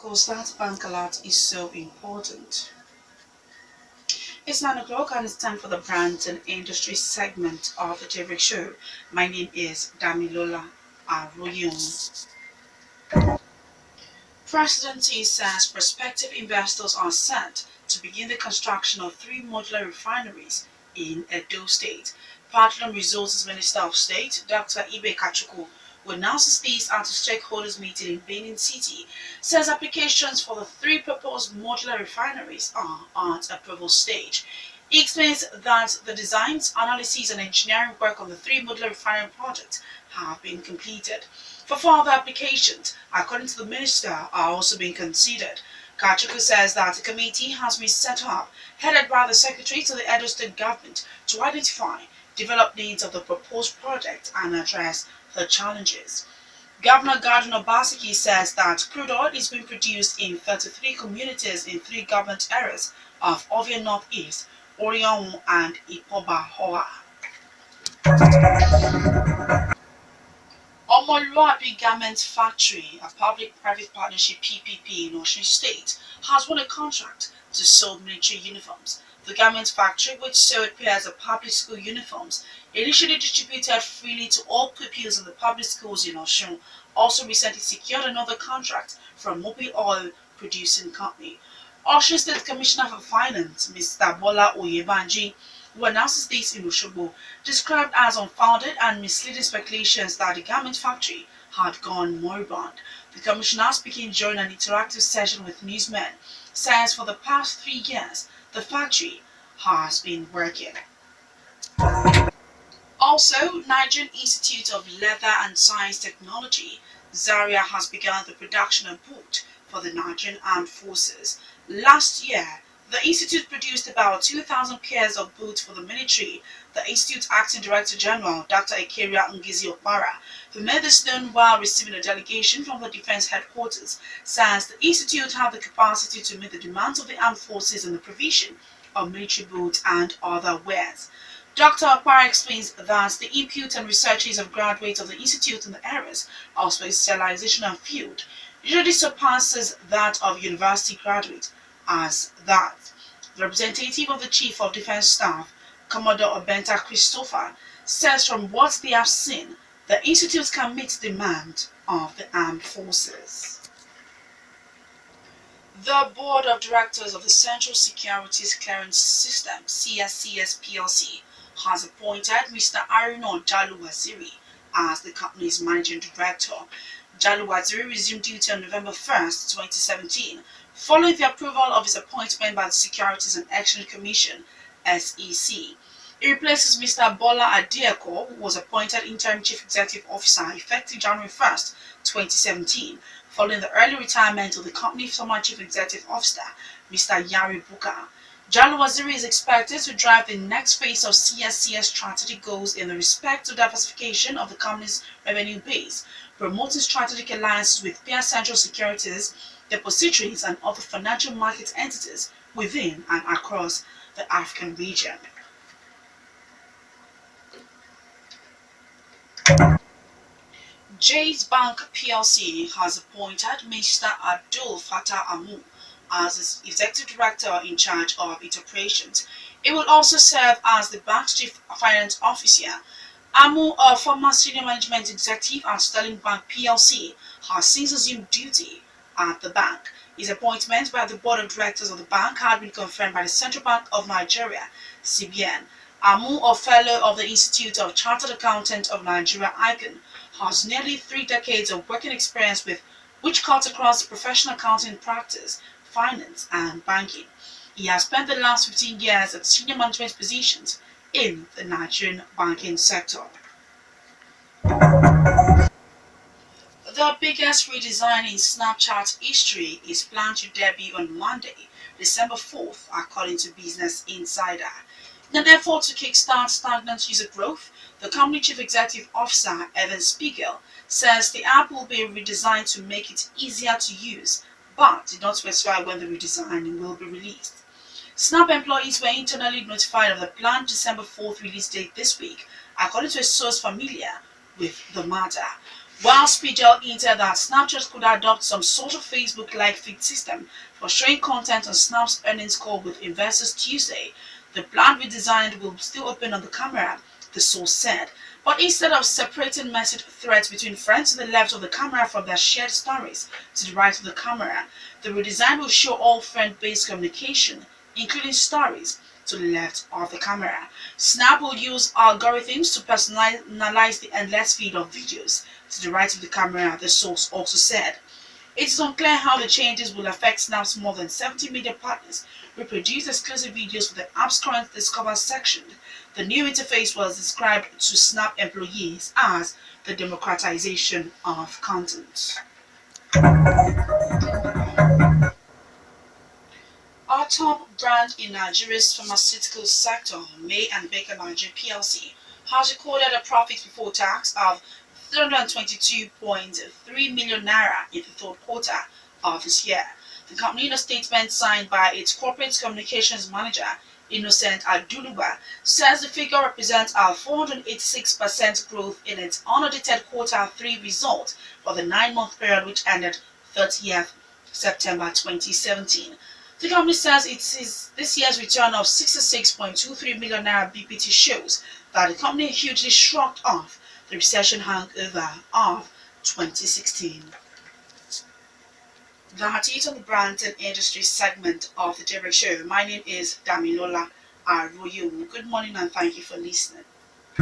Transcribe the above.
Because that bank alert is so important. It's 9 o'clock and it's time for the brand and industry segment of the TV show. My name is Damilola Aroyeun. Presidency says prospective investors are set to begin the construction of three modular refineries in Edo State. Petroleum Resources Minister of State, Dr. Ibe Kachuku, who announces this at a stakeholders meeting in Benin City, says applications for the three proposed modular refineries are at approval stage. He explains that the designs, analysis, and engineering work on the three modular refinery projects have been completed. For further applications, according to the minister, are also being considered. Kachuku says that a committee has been set up, headed by the secretary to the Edo State government, to identify, develop needs of the proposed project and address the challenges. Governor Gardner Obaseki says that crude oil is being produced in 33 communities in three government areas of Aroyeun Northeast, Aroyeun, and Ipoba Hoa. Omoluabi Garment Factory, a public-private partnership PPP in Osun State, has won a contract to sew military uniforms. The garment factory, which sewed pairs of public school uniforms, initially distributed freely to all pupils in the public schools in Osun, also recently secured another contract from Mobile Oil Producing Company. Osun State Commissioner for Finance, Mr. Bola Oyebanji, who announces this in Osogbo, described as unfounded and misleading speculations that the garment factory had gone moribund. The commissioner, speaking during an interactive session with newsmen, says for the past 3 years the factory has been working. Also, Nigerian Institute of Leather and Science Technology, Zaria, has begun the production of boots for the Nigerian Armed Forces. Last year, the institute produced about 2,000 pairs of boots for the military. The institute's acting director general, Dr. Ikeria Ngizi Okpara, who made this known while receiving a delegation from the defense headquarters, says the institute have the capacity to meet the demands of the armed forces in the provision of military boots and other wares. Dr. Okpara explains that the input and researches of graduates of the institute in the areas of specialization and field usually surpasses that of university graduates, as that the representative of the Chief of Defense Staff, Commodore Obenta Christopher, says from what they have seen, the institute can meet the demand of the armed forces. The Board of Directors of the Central Securities Clearance System, CSCS PLC, has appointed Mr. Aroyeun Waziri as the company's managing director. Waziri resumed duty on November 1st, 2017, following the approval of his appointment by the Securities and Exchange Commission, SEC. He replaces Mr. Bola Adieko, who was appointed Interim Chief Executive Officer effective January 1st, 2017, following the early retirement of the company's former Chief Executive Officer, Mr. Yari Buka. Waziri is expected to drive the next phase of CSCS strategic goals in the respect to diversification of the company's revenue base, promoting strategic alliances with peer central securities, depositories, and other financial market entities within and across the African region. Jay's Bank PLC has appointed Mr. Abdul Fattah Amu as its executive director in charge of its operations. He will also serve as the bank's chief finance officer. Amu, a former senior management executive at Sterling Bank PLC, has since assumed duty at the bank. His appointment by the board of directors of the bank had been confirmed by the Central Bank of Nigeria, CBN. Amu, a fellow of the Institute of Chartered Accountants of Nigeria, ICANN, has nearly 3 decades of working experience which cuts across professional accounting practice, finance, and banking. He has spent the last 15 years at senior management positions in the Nigerian banking sector. The biggest redesign in Snapchat history is planned to debut on Monday, December 4th, according to Business Insider. In an effort to kickstart stagnant user growth, the company chief executive officer, Evan Spiegel, says the app will be redesigned to make it easier to use, but did not specify when the redesign will be released. Snap employees were internally notified of the planned December 4th release date this week, according to a source familiar with the matter. while Spiegel hinted that Snapchat could adopt some sort of Facebook-like feed system for showing content on Snap's earnings call with investors Tuesday. The planned redesign will still open on the camera, the source said. But instead of separating message threads between friends to the left of the camera from their shared stories to the right of the camera, the redesign will show all friend-based communication, including stories, to the left of the camera. Snap will use algorithms to personalize the endless feed of videos to the right of the camera, the source also said. It is unclear how the changes will affect Snap's more than 70 media partners who produce exclusive videos for the app's current Discover section. The new interface was described to Snap employees as the democratization of content. Our top brand in Nigeria's pharmaceutical sector, May and Baker Nigeria PLC, has recorded a profit before tax of 322.3 million naira in the third quarter of this year. The company, in a statement signed by its corporate communications manager, Innocent Aduluba, says the figure represents a 486% growth in its unaudited quarter 3 result for the 9-month period which ended 30th September 2017. The company says this year's return of 66.23 million naira BPT shows that the company hugely shrugged off the recession hangover of 2016. That's it on the brand and industry segment of the Daybreak Show. My name is Damilola Aroyeun. Good morning and thank you for listening.